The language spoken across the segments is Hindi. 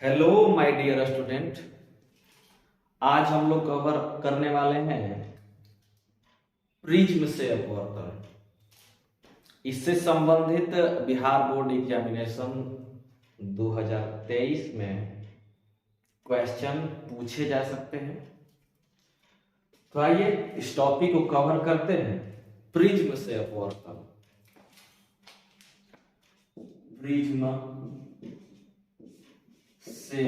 Hello my dear student. आज हम लोग कवर करने वाले हैं प्रिज्म से अपवर्तन। इससे संबंधित बिहार बोर्ड एग्जामिनेशन 2023 में क्वेश्चन पूछे जा सकते हैं। तो आइए इस टॉपिक को कवर करते हैं। प्रिज्म से अपवर्तन। प्रिज्म से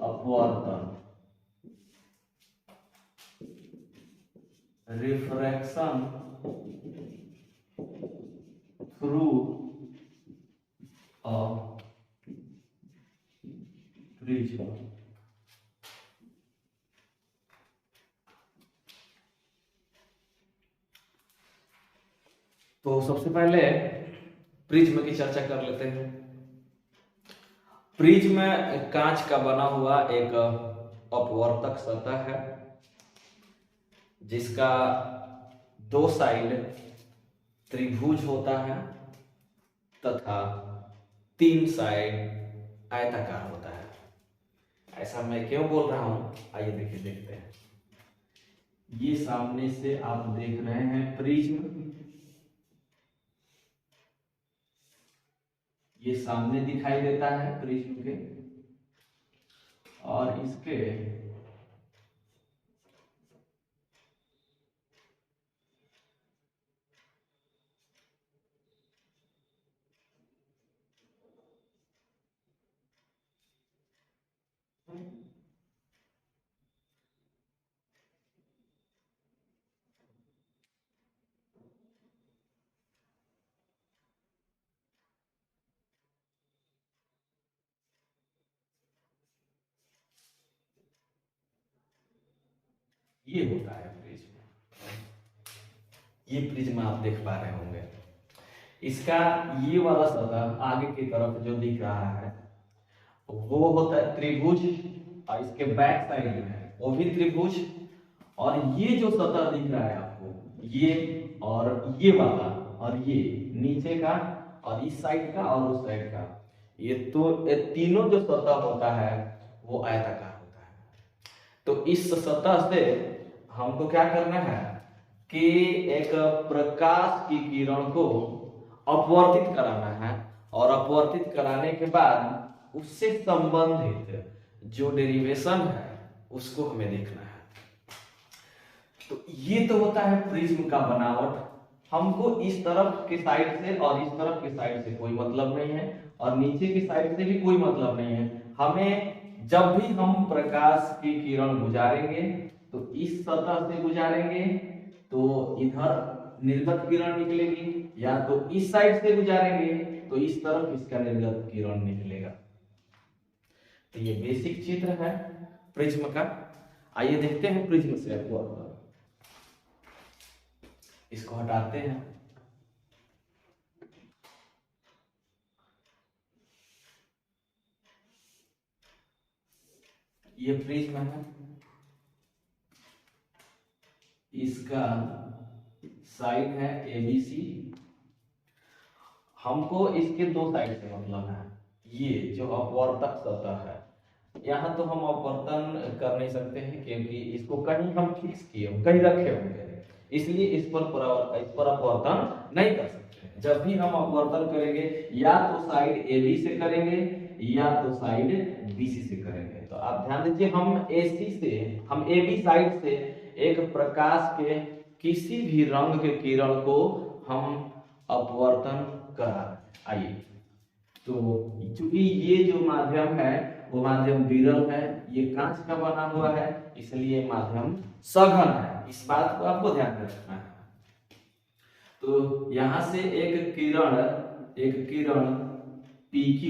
अपवर्तन, रिफ्रैक्शन थ्रू अ प्रिज्म। तो सबसे पहले प्रिज्म की चर्चा कर लेते हैं। प्रिज्म कांच का बना हुआ एक अपवर्तक सतह है जिसका दो साइड त्रिभुज होता है तथा तीन साइड आयताकार होता है। ऐसा मैं क्यों बोल रहा हूं, आइए देखते हैं। ये सामने से आप देख रहे हैं प्रिज्म, ये सामने दिखाई देता है प्रिज्म के, और इसके ये होता है प्रिज्म। ये प्रिज्म आप देख पा रहे होंगे। इसका ये वाला सतह आगे की तरफ जो दिख रहा है वो होता है त्रिभुज, और इसके बैक साइड में है वो भी त्रिभुज। और ये जो सतह दिख रहा है आपको, ये और ये वाला और ये नीचे का और इस साइड का और उस साइड का, ये तीनों जो सतह होता है वो आयताकार होता है। तो इस सतह से हमको क्या करना है कि एक प्रकाश की किरण को अपवर्तित कराना है, और अपवर्तित कराने के बाद उससे संबंधित जो डेरिवेशन है उसको हमें देखना है। तो ये तो होता है प्रिज्म का बनावट। हमको इस तरफ के साइड से और इस तरफ के साइड से कोई मतलब नहीं है, और नीचे की साइड से भी कोई मतलब नहीं है। हमें जब भी हम प्रकाश की किरण गुजारेंगे तो इस सतह से गुजारेंगे तो इधर निर्गत किरण निकलेगी, या तो इस साइड से गुजारेंगे तो इस तरफ इसका निर्गत किरण निकलेगा। तो ये बेसिक चित्र है प्रिज्म का। आइए देखते हैं प्रिज्म से अपवर्तन। इसको हटाते हैं। ये प्रिज्म है, इसका साइड है ABC। हमको इसके दो साइड से मतलब है। ये जो अपवर्तक सतह है, यहाँ तो हम अपवर्तन कर नहीं सकते हैं क्योंकि इसको कहीं हम फिक्स किए होंगे, कहीं रखे होंगे, इसलिए इस पर अपवर्तन नहीं कर सकते। जब भी हम अपवर्तन करेंगे या तो साइड AB से करेंगे या तो साइड BC से करेंगे। तो आप ध्यान दीजिए, हम AB साइड से एक प्रकाश के किसी भी रंग के किरण को हम अपवर्तन करा। आइए, तो चूंकि ये जो माध्यम है वो माध्यम विरल है, ये कांच का बना हुआ है, इसलिए माध्यम सघन है। इस बात को आपको ध्यान में रखना है। तो यहां से एक किरण PQ,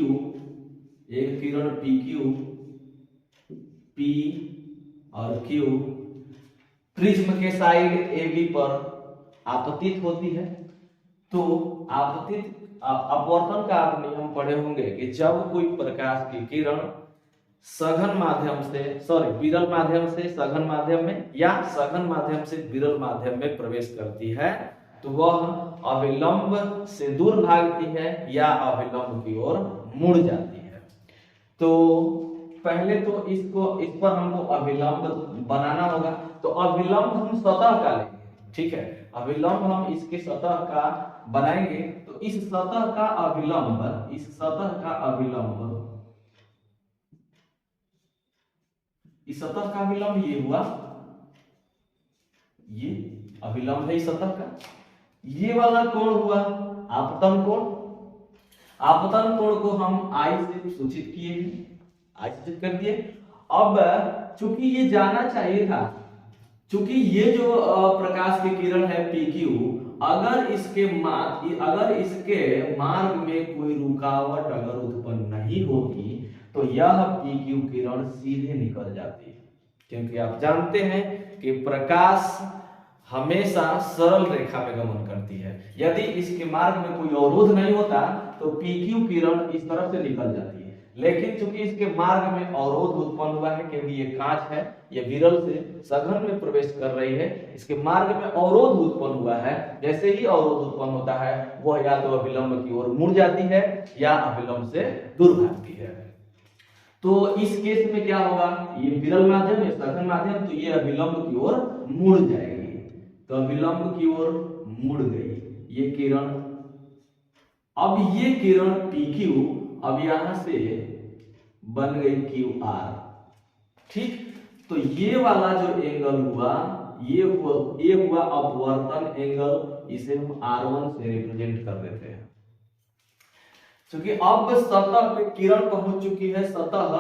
एक किरण PQ, P और Q प्रिज्म के साइड AB पर आपतित होती है। तो अपवर्तन का आप नियम पढ़े होंगे कि जब कोई प्रकाश की किरण सघन माध्यम से विरल माध्यम से सघन माध्यम में या सघन माध्यम से विरल माध्यम में प्रवेश करती है तो वह अविलंब से दूर भागती है या अविलंब की ओर मुड़ जाती है। तो पहले तो इस पर हमको अभिलंब बनाना होगा। तो अभिलंब हम सतह का लेंगे, ठीक है, अभिलंब हम इसके सतह का बनाएंगे। तो इस सतह का अभिलंब, इस सतह का अभिलंब, इस सतह का अभिलंब ये हुआ, ये अभिलंब है इस सतह का। ये वाला कोण हुआ आपतन कोण। आपतन कोण को हम आई से सूचित किए हैं, आई सूचित कर दिए। अब चूंकि ये जाना चाहिए था, चूंकि ये जो प्रकाश की किरण है PQ, अगर इसके मार्ग में कोई रुकावट अगर उत्पन्न नहीं होगी तो यह PQ किरण सीधे निकल जाती है। क्योंकि आप जानते हैं कि प्रकाश हमेशा सरल रेखा में गमन करती है। यदि इसके मार्ग में कोई अवरोध नहीं होता तो PQ किरण इस तरफ से निकल जाती है। लेकिन चूंकि इसके मार्ग में अवरोध उत्पन्न हुआ है, क्योंकि ये कांच है, ये विरल से सघन में प्रवेश कर रही है, इसके मार्ग में अवरोध उत्पन्न हुआ है। जैसे ही अवरोध उत्पन्न होता है वह या तो अभिलंब की ओर मुड़ जाती है या अभिलंब से दूर भागती है। तो इस केस में क्या होगा, ये विरल माध्यम है, सघन माध्यम, तो ये अभिलंब की ओर मुड़ जाएगी। तो अभिलंब की ओर मुड़ गई ये किरण। अब ये किरण PQ अब यहां से बन गई QR, ठीक। तो ये वाला जो एंगल हुआ, ये हुआ अपवर्तन एंगल। इसे हम R1 से रिप्रेजेंट कर देते हैं। क्योंकि अब सतह पे किरण पहुंच चुकी है, सतह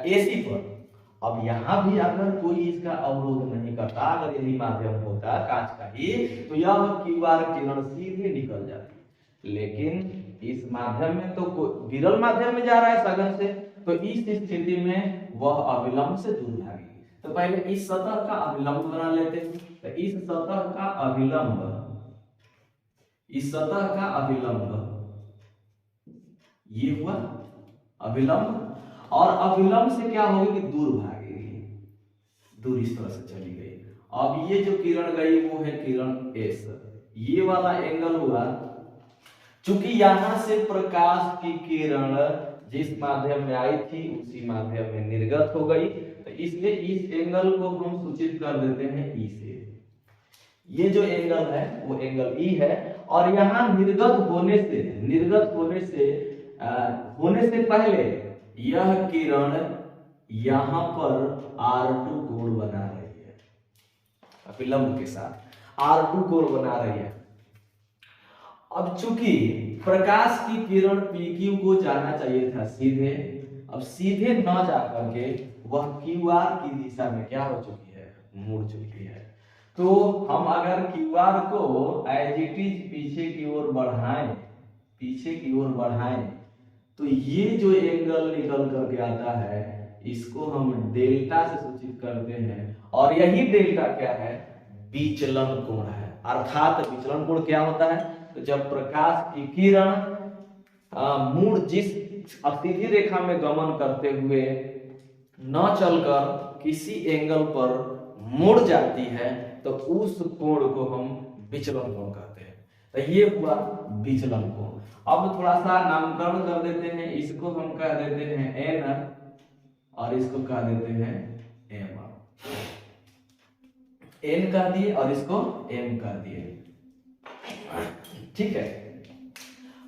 AC पर। अब यहां भी अगर कोई इसका अवरोध नहीं करता, अगर यही माध्यम होता कांच का ही, तो यह QR किरण सीधे निकल जाती। लेकिन इस माध्यम में तो कोई विरल माध्यम में जा रहा है सघन से, तो इस स्थिति में वह अभिलंब से दूर भागेगी। तो पहले इस सतह का अभिलंब बना लेते हैं। तो इस सतह का अभिलंब, इस सतह का अभिलंब ये हुआ अभिलंब, और अभिलंब से क्या होगी कि दूर भागेगी, दूर इस तरह से चली गई। अब ये जो किरण गई वो है किरण S। ये वाला एंगल हुआ, चूंकि यहां से प्रकाश की किरण जिस माध्यम में आई थी उसी माध्यम में निर्गत हो गई, तो इसलिए इस एंगल को हम सूचित कर देते हैं E से। ये जो एंगल है वो एंगल E है। और यहाँ निर्गत होने से पहले यह किरण यहां पर R2 कोण बना रही है, अभिलंब के साथ R2 कोण बना रही है। अब चूंकि प्रकाश की किरण PQ को जाना चाहिए था सीधे, अब सीधे न जाकर के वह QR की दिशा में क्या हो चुकी है, मुड़ चुकी है। तो हम अगर QR को एज इट इज पीछे की ओर बढ़ाएं, तो ये जो एंगल निकल करके आता है इसको हम डेल्टा से सूचित करते हैं। और यही डेल्टा क्या है, विचलन कोण है। अर्थात विचलन कोण क्या होता है, तो जब प्रकाश की किरण मूल जिस सीधी रेखा में गमन करते हुए न चलकर किसी एंगल पर मुड़ जाती है तो उस कोण को हम विचलन कोण कहते हैं। तो ये हुआ विचलन कोण। अब थोड़ा सा नामकरण कर देते हैं, इसको हम कह देते हैं N और इसको कह देते हैं M। N कह दिए और इसको M कह दिए, ठीक है।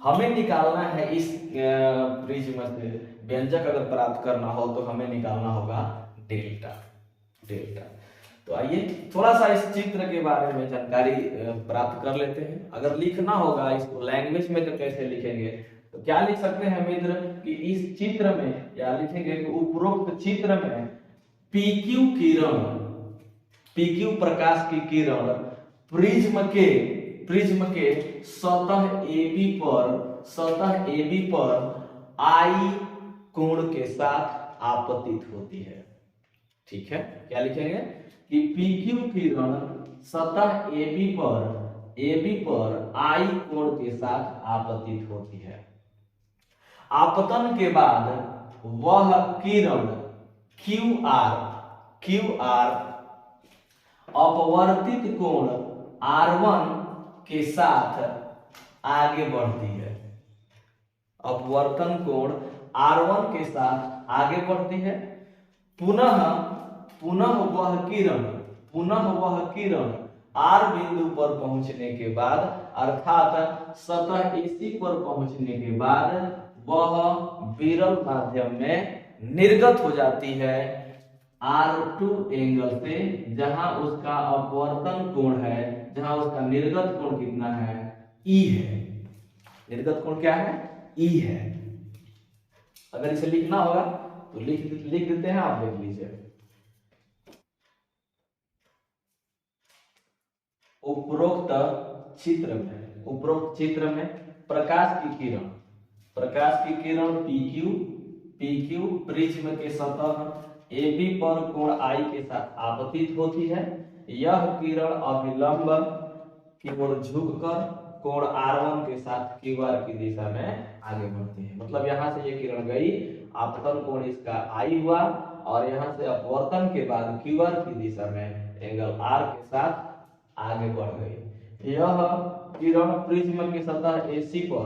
हमें निकालना है इस प्रिज्म से व्यंजक अगर प्राप्त करना हो तो हमें निकालना होगा डेल्टा। तो आइए थोड़ा सा इस चित्र के बारे में जानकारी प्राप्त कर लेते हैं। अगर लिखना होगा इसको लैंग्वेज में तो कैसे लिखेंगे, तो क्या लिख सकते हैं मित्र कि इस चित्र में या लिखेंगे कि उपरोक्त चित्र में PQ प्रकाश की किरण प्रिज्म के सतह AB पर I कोण के साथ आपतित होती है, ठीक है। क्या लिखेंगे कि PQ किरण सतह AB पर I कोण के साथ आपतित होती है। आपतन के बाद वह किरण QR अपवर्तित कोण R1 के साथ आगे बढ़ती है। अपवर्तन कोण R1 के साथ आगे बढ़ती है। पुनः पुनः वह किरण R बिंदु पर पहुंचने के बाद अर्थात सतह AC पर पहुंचने के बाद वह विरल माध्यम में निर्गत हो जाती है R2 एंगल से, जहां उसका अपवर्तन कोण है, जहां उसका निर्गत कोण कितना है, E है। निर्गत कोण क्या है, E है। अगर इसे लिखना होगा तो लिख देते हैं, आप देख लीजिए। उपरोक्त चित्र में प्रकाश की किरण PQ प्रिज्म के सतह AB पर कोण I के साथ आपतित होती है। यह किरण अभिलंब की ओर झुककर कोण R1 के साथ QR की दिशा में आगे बढ़ती है। मतलब यहाँ से ये किरण गई, आपतन कोण इसका I हुआ और यहाँ से अपवर्तन के बाद QR की दिशा में एंगल R के साथ आगे बढ़ गई। यह किरण प्रिज्म की सतह AC पर,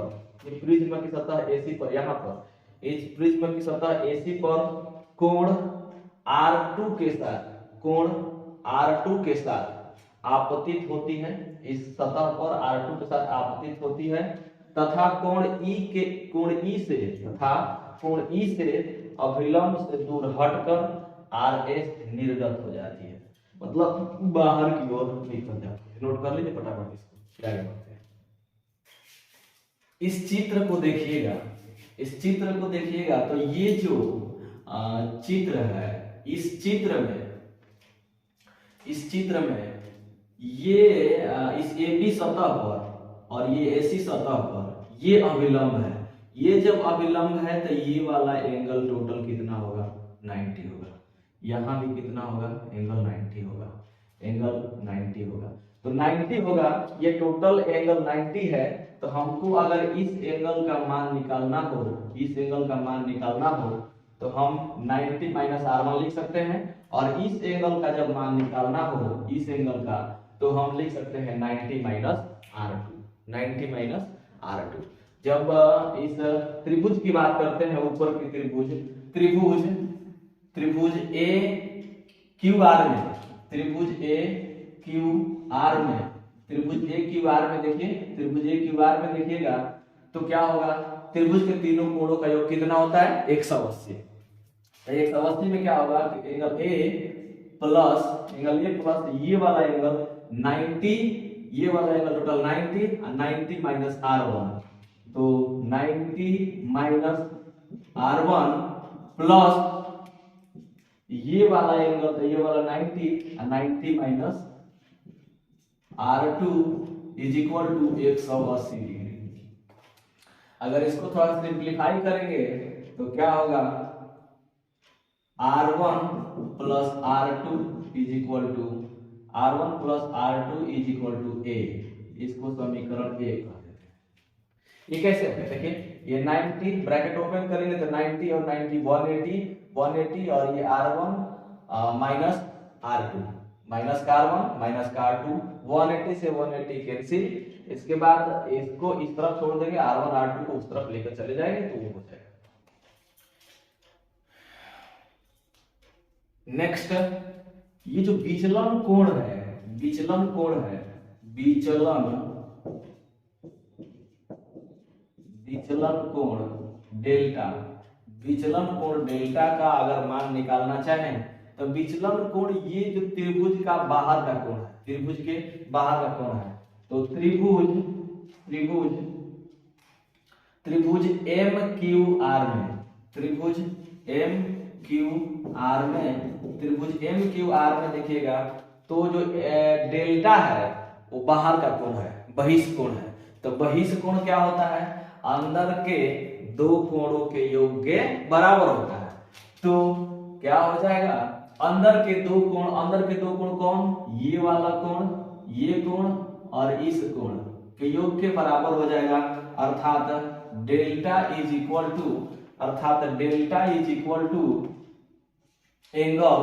प्रिज्म की सतह AC पर, यहाँ पर इस प्रिज्म की सतह AC पर कोण R2 के साथ आपतित होती है। इस सतह पर R2 के साथ आपतित होती है तथा कोण E से अभिलंब से दूर हटकर RS निर्गत हो जाती है, मतलब बाहर की ओर निकल जाती है। नोट कर लीजिए फटाफट इसको, क्या करते हैं। इस चित्र को देखिएगा तो ये जो चित्र है, इस चित्र में ये इस AB सतह पर और ये AC सतह पर ये अभिलंब है। ये जब अभिलंब है तो ये वाला एंगल टोटल कितना होगा, 90 होगा। यहाँ भी कितना होगा, एंगल 90 होगा। तो 90 होगा, ये टोटल एंगल 90 है। तो हमको अगर इस एंगल का मान निकालना हो, तो हम 90 माइनस R1 लिख सकते हैं। और इस एंगल का जब मान निकालना हो, इस एंगल का, तो हम लिख सकते हैं 90 माइनस R2। जब इस त्रिभुज की बात करते हैं, ऊपर की त्रिभुज AQR में, देखिएगा तो क्या होगा, त्रिभुज के तीनों कोणों का योग कितना होता है, 180। 180 में क्या होगा कि एंगल A प्लस ये वाला एंगल 90, ये वाला एंगल टोटल 90 और 90 माइनस R1, तो 90 माइनस R1 प्लस ये वाला एंगल, तो ये वाला 90 और 90 minus R2 is equal to 180 degree. अगर इसको थोड़ा सिंप्लीफाई करेंगे तो क्या होगा, R1 plus R2 is equal to A। इसको समीकरण 1 कहते हैं। ये कैसे है, देखिए ये 90 ब्रैकेट ओपन करेंगे तो 90 और 90 180 और ये R1 माइनस R2 माइनस का R1 माइनस का R2, 180 से 180 कैंसिल। इसके बाद इसको इस तरफ छोड़ देंगे, R1 R2 को उस तरफ लेकर चले जाएंगे तो वो हो जाएगा। नेक्स्ट, ये जो विचलन कोण डेल्टा का अगर मान निकालना चाहें तो विचलन कोण, ये जो त्रिभुज का बाहर का कोण है, त्रिभुज के बाहर का कोण है, तो त्रिभुज MQR में देखिएगा तो जो डेल्टा है वो बाहर का कोण है, बहिष कोण है। तो बहिष कोण क्या होता है, अंदर के दो कोणों के योग के बराबर होता है। तो क्या हो जाएगा, अंदर के दो कोण कौन, ये वाला कोण, ये कोण और इस कोण के योग के बराबर हो जाएगा। अर्थात delta is equal to angle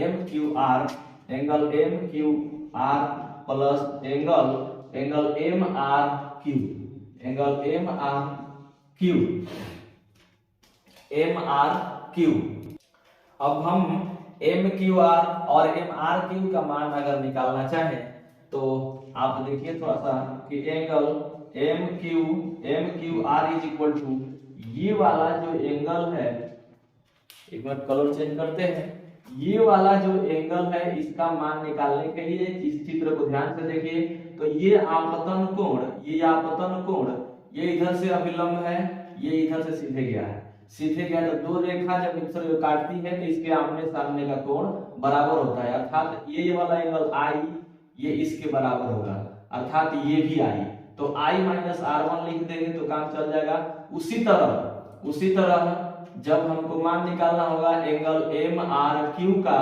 MQR plus angle MRQ angle M R Q, M R Q. अब हम एम क्यू आर और एम आर क्यू का मान अगर निकालना चाहें तो आप देखिए थोड़ा सा कि angle M Q R is equal to ये वाला जो एंगल है, एक मिनट कलर चेंज करते हैं, ये वाला जो एंगल है इसका मान निकालने के लिए इस चित्र को ध्यान से देखिए तो ये आपतन कोण, ये आपतन कोण ये इधर से अभिलंब है, ये इधर से सीधे गया है, सीधे गया तो दो रेखा जब एक दूसरे को काटती है तो इसके आमने सामने का कोण बराबर होता है, अर्थात ये वाला एंगल आई ये इसके बराबर होगा, अर्थात ये भी आई, तो I माइनस R1 लिख देंगे तो काम चल जाएगा। उसी तरह जब हमको मान निकालना होगा एंगल एम आर क्यू का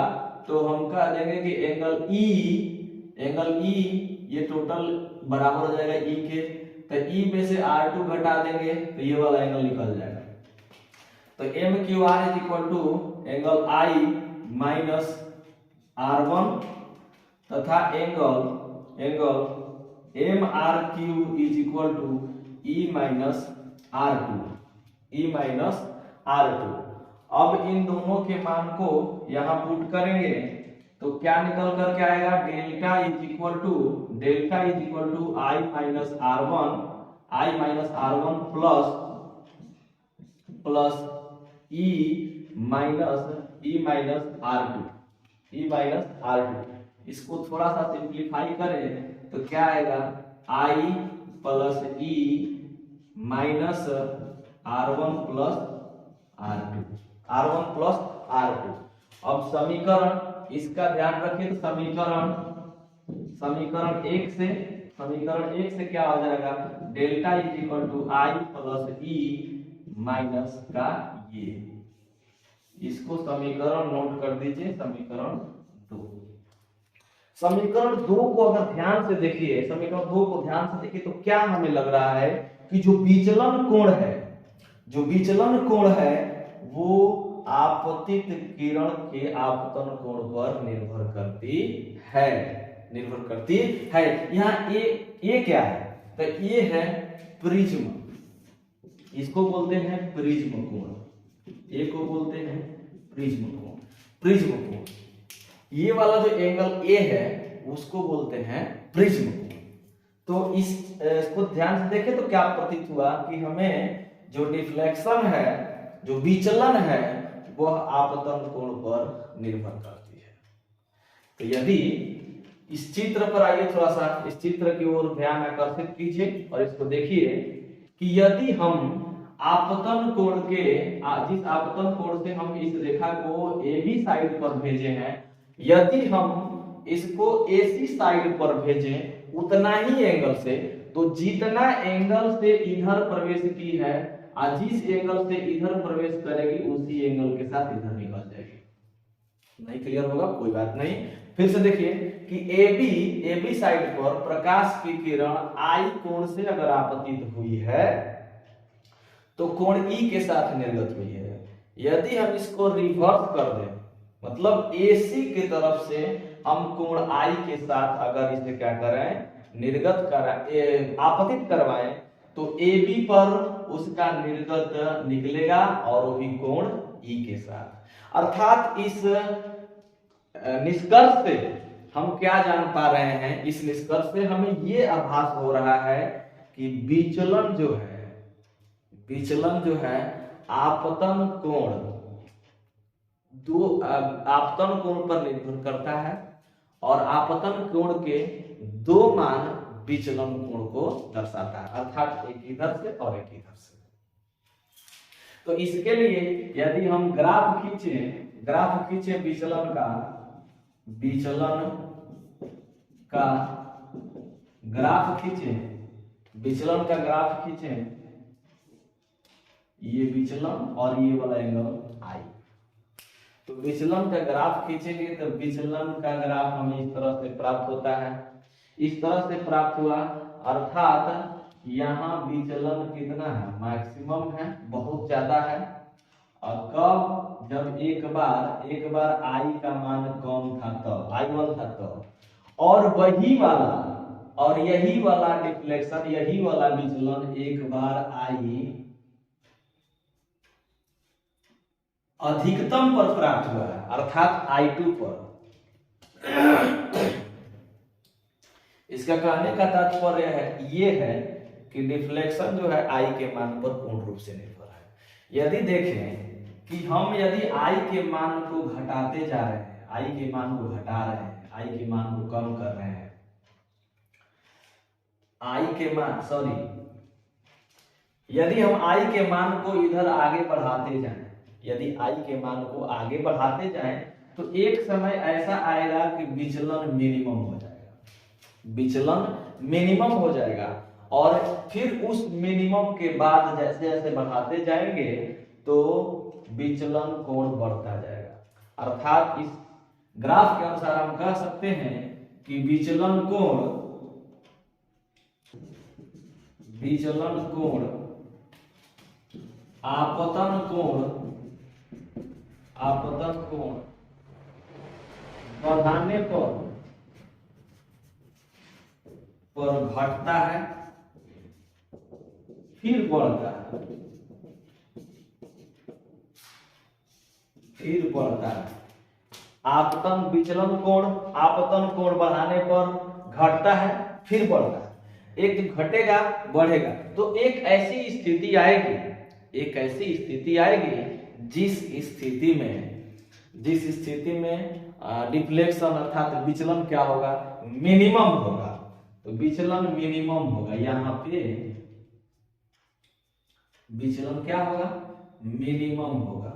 तो हम कह देंगे कि एंगल ई ये टोटल बराबर हो जाएगा ई के, तो ई में से R2 घटा देंगे तो ये वाला एंगल निकल जाएगा। तो M Q R is equal to angle I minus R1 तथा angle M R Q is equal to E minus R2। अब इन दोनों के मान को यहां पुट करेंगे तो क्या निकल कर के आएगा, delta is equal to I minus R1 plus E minus R2। इसको थोड़ा सा सिंप्लीफाई करें तो क्या आएगा, I plus E minus R1 plus R2। अब समीकरण इसका ध्यान रखिए तो समीकरण एक से क्या हो जाएगा, delta is equal to I plus E minus का ये, इसको समीकरण नोट कर दीजिए, समीकरण 2 को अगर ध्यान से देखिए, समीकरण 2 को ध्यान से देखिए तो क्या हमें लग रहा है कि जो विचलन कोण है वो आपतित किरण के आपतन कोण पर निर्भर करती है। यहाँ ये क्या है, तो ये है प्रिज्म, इसको बोलते हैं प्रिज्म कोण, ए को बोलते हैं प्रिज्म कोण। ये वाला जो एंगल ए है उसको बोलते हैं प्रिज्म कोण। तो इसको ध्यान से देखें तो क्या प्रतीत हुआ कि हमें जो डिफ्लेक्शन है, जो विचलन है वह आपतन कोण पर निर्भर करती है। तो यदि इस चित्र पर आइए, थोड़ा सा इस चित्र की ओर ध्यान आकर्षित कीजिए और इसको देखिए कि यदि हम आपतन कोण के जिस आपतन कोण से हम इस रेखा को AB साइड पर भेजे हैं, यदि हम इसको AC साइड पर भेजें उतना ही एंगल से, तो जितना एंगल से इधर प्रवेश की है और जिस एंगल से इधर प्रवेश करेगी उसी एंगल के साथ इधर निकल जाएगी। नहीं क्लियर होगा, कोई बात नहीं। फिर से देखिए कि AB साइड पर प्रकाश की किरण I कोण से अगर आपतित हुई है तो कोण E के साथ निर्गत हुई है। यदि हम इसको रिवर्स कर दें, मतलब AC की तरफ से हम कोण I के साथ अगर इसे क्या करें, निर्गत कराएं, आपतित करवाएं, तो AB पर उसका निर्गत निकलेगा और वो भी कोण E के साथ। अर्थात इस निष्कर्ष से हम क्या जान पा रहे हैं, इस निष्कर्ष से हमें ये आभास हो रहा है कि विचलन जो है आपतन कोण पर निर्भर करता है और आपतन कोण के दो मान विचलन कोण को दर्शाता है, अर्थात एक इधर से और एक इधर से। तो इसके लिए यदि हम ग्राफ खींचे विचलन का ग्राफ खींचे, ये विचलन और ये वाला एंगल I, तो विचलन का ग्राफ खींचेंगे तो विचलन का ग्राफ हमें इस तरह से प्राप्त होता है, इस तरह से प्राप्त हुआ, अर्थात यहाँ विचलन कितना है, मैक्सिमम है, बहुत ज्यादा है। और कब, जब एक बार I का मान कम था तब, I1 था तब, और और यही वाला डिफ्लेक्शन, यही वाला विचलन एक बार आई अधिकतम पर प्राप्त हुआ है, अर्थात I2 पर। इसका कहने का तात्पर्य है ये है कि डिफ्लेक्शन जो है I के मान पर पूर्ण रूप से निर्भर है। यदि देखें कि हम यदि I के मान को घटाते जा रहे हैं, I के मान को घटा रहे हैं, I के मान को कम कर रहे हैं, यदि हम I के मान को इधर आगे बढ़ाते जाएं, यदि I के मान को आगे बढ़ाते जाएं तो एक समय ऐसा आएगा कि विचलन मिनिमम हो जाएगा, विचलन मिनिमम हो जाएगा। और फिर उस मिनिमम के बाद जैसे जैसे बढ़ाते जाएंगे तो विचलन कोण बढ़ता जाएगा। अर्थात इस ग्राफ के अनुसार हम कह सकते हैं कि विचलन कोण आपतन कोण बढ़ाने पर घटता है, फिर बढ़ता है, फिर बढ़ता है। आपतन विचलन कोण, आपतन कोण बढ़ाने पर घटता है, फिर बढ़ता है। एक घटेगा बढ़ेगा, तो एक ऐसी स्थिति आएगी, एक ऐसी स्थिति आएगी जिस स्थिति में डिफ्लेक्शन अर्थात विचलन क्या होगा, मिनिमम होगा। तो विचलन मिनिमम होगा, यहाँ पे विचलन क्या होगा, मिनिमम होगा,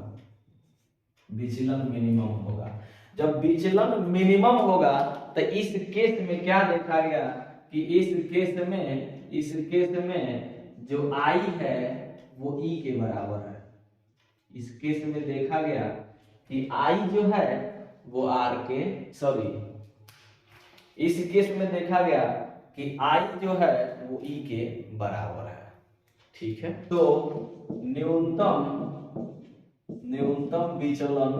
विचलन मिनिमम होगा। जब विचलन मिनिमम होगा तो इस केस में क्या देखा गया कि इस केस में जो I है वो E के बराबर है। इस केस में देखा गया कि I जो है वो इस केस में देखा गया कि I जो है वो E के बराबर है। ठीक है, तो न्यूनतम विचलन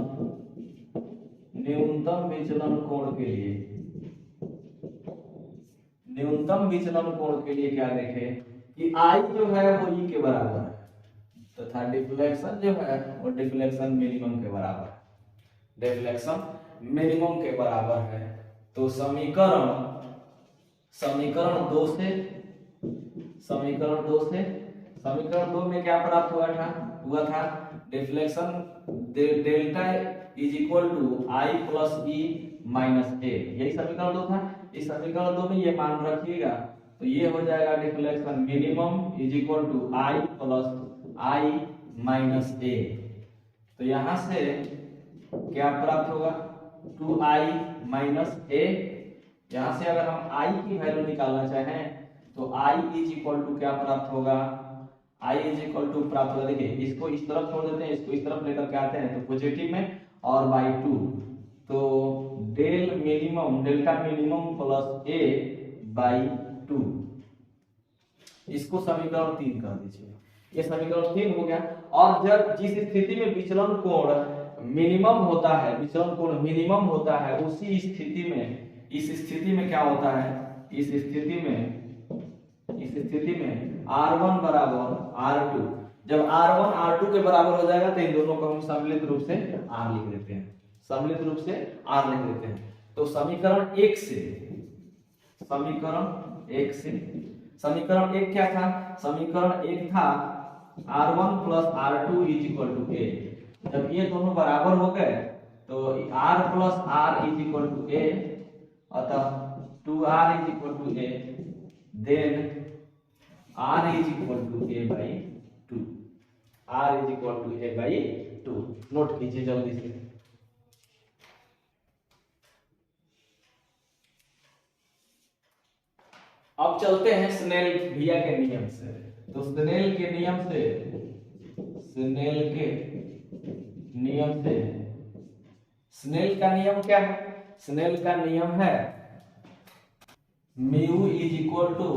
कोण के लिए क्या देखें कि I जो है वो E के बराबर है तथा डिफ्लेक्शन जो है वो डिफ्लेक्शन मिनिमम के बराबर है, डिफ्लेक्शन मिनिमम के बराबर है। तो समीकरण 2 में क्या प्राप्त हुआ था deflection delta is equal to I plus E minus A, यही समीकरण 2 था। इस समीकरण 2 में ये मान रखिएगा तो ये हो जाएगा deflection minimum is equal to I plus I minus A। तो यहां से क्या प्राप्त होगा 2I माइनस A। यहां से अगर हम I की वैल्यू निकालना चाहें तो I इज इक्वल टू क्या प्राप्त होगा, I इज इक्वल टू प्राप्त होगा, देखिए इसको इस तरफ छोड़ देते हैं, इसको इस तरफ लेकर के आते हैं तो पॉजिटिव में और बाई 2, तो delta minimum plus A by 2, इसको समीकरण 3 कर दीजिए। ये समीकरण 3 हो गया। और जब जिस स्थिति में विचलन कोण मिनिमम होता है, विचलन कोण मिनिमम होता है, उसी स्थिति में इस स्थिति में क्या होता है, इस स्थिति में R1 बराबर R2, जब R1 R2 के बराबर हो जाएगा तो इन दोनों को हम सम्मिलित रूप से R लिख देते हैं, सम्मिलित रूप से R लिख देते हैं। तो समीकरण 1 क्या था, समीकरण 1 था R1 plus R2 is equal to A। जब ये दोनों बराबर हो गए तो R plus R is equal to A, अतः 2R is equal to A, then R is equal to A by 2, R is equal to A by 2। Note कीजिए जल्दी से। अब चलते हैं स्नेल भैया के नियम से। तो स्नेल के नियम से स्नेल का नियम क्या है, स्नेल का नियम है mu is equal to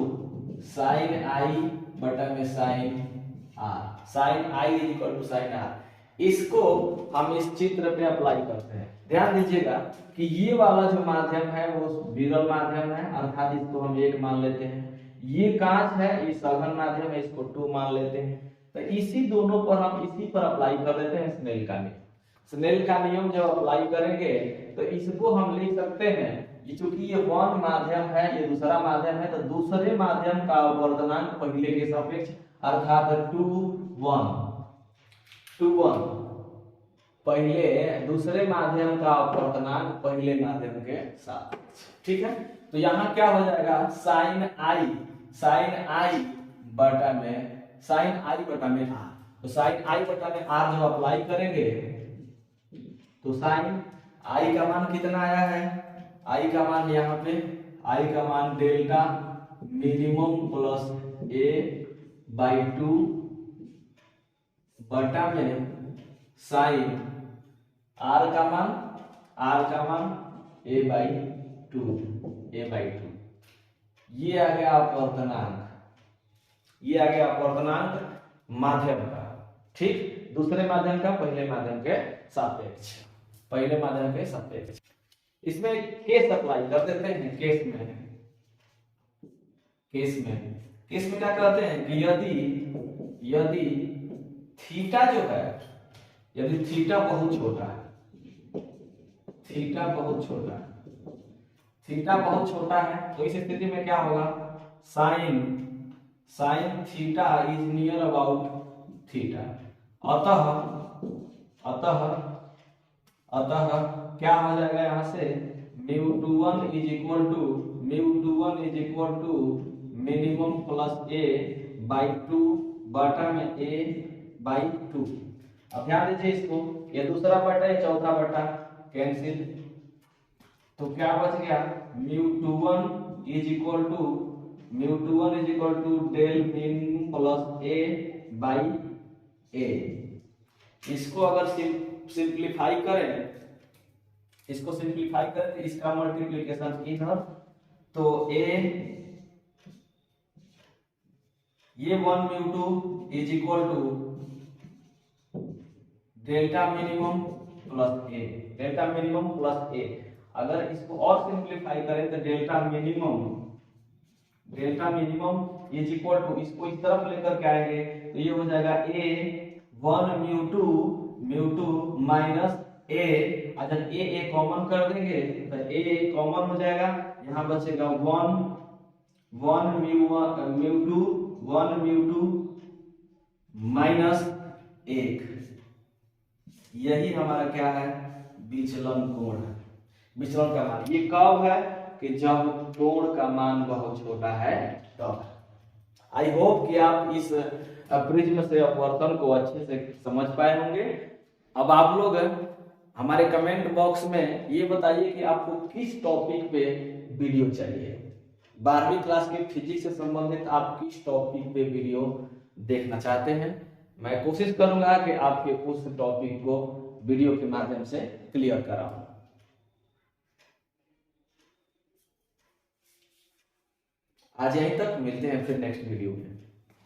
sine I बटा में sine R, sine I is equal to sine R. इसको हम इस चित्र पे अप्लाई करते हैं। ध्यान दीजिएगा कि ये वाला जो माध्यम है वो विरल माध्यम है, अर्थात इसको हम 1 मान लेते हैं। ये कांच है, ये सघन माध्यम है, इसको 2 मान लेते हैं। तो इसी दोनों पर हम इसी पर अप्लाई कर देते हैं स्नेल का नियम। स्नेल का नियम जब अप्लाई करेंगे तो इसको हम लिख सकते हैं, चूंकि ये 1 माध्यम है, ये दूसरा माध्यम है, तो दूसरे माध्यम का अपवर्तनांक पहले के सापेक्ष अर्थात 2 1 पहले दूसरे माध्यम का अपवर्तनांक पहले माध्यम के सापेक्ष। ठीक है, तो यहाँ क्या हो जाएगा, साइन आई बटा में आर। तो साइन आई बटा में आर जब अप्लाई करेंगे तो साइन आई का मान कितना आया है, आई का मान यहाँ पे आई का मान delta minimum plus A by 2 बटा में साइन आर का मान ए बाई 2 ये आ गया अपवर्तनांक माध्यम का। ठीक, दूसरे माध्यम का पहले माध्यम के सापेक्ष, इसमें केस अप्लाई कर देते हैं। केस में क्या कहते हैं कि यदि थीटा जो है, यदि थीटा बहुत छोटा है, तो इस स्थिति में क्या होगा, sine theta is near about theta. अतः क्या हो जाएगा यहाँ से, μ21 is equal to minimum plus A by 2 बटा में ए बाई 2। अब ध्यान दीजिए इसको, ये दूसरा बटा है, चौथा बटा कैंसिल, तो क्या बच गया, μ21 इज इक्वल टू डेल मिन प्लस ए बाई ए। इसको अगर सिंप्लीफाई करें तो इसका मल्टीप्लिकेशन इधर, तो ए ये 1 μ2 is equal to delta minimum plus A. अगर इसको और सिंप्लीफाई करें तो delta minimum is equal to, इसको इस तरफ लेकर के आएंगे तो ये हो जाएगा ए 1 μ2 माइनस ए। अगर ए कॉमन कर देंगे तो ए कॉमन हो जाएगा, यहाँ बचेगा 1 μ2 माइनस 1। यही हमारा क्या है, विचलन कोण है, विचलन का मान। ये कब है कि जब कोण का मान बहुत छोटा है तब। आई होप कि आप इस प्रिज्म से अपवर्तन को अच्छे से समझ पाए होंगे। अब आप लोग हमारे कमेंट बॉक्स में ये बताइए कि आपको किस टॉपिक पे वीडियो चाहिए। 12वीं क्लास के फिजिक्स से संबंधित आप किस टॉपिक पे वीडियो देखना चाहते हैं। मैं कोशिश करूंगा कि आपके उस टॉपिक को वीडियो के माध्यम से क्लियर कराऊं। आज यहीं तक, मिलते हैं फिर नेक्स्ट वीडियो में।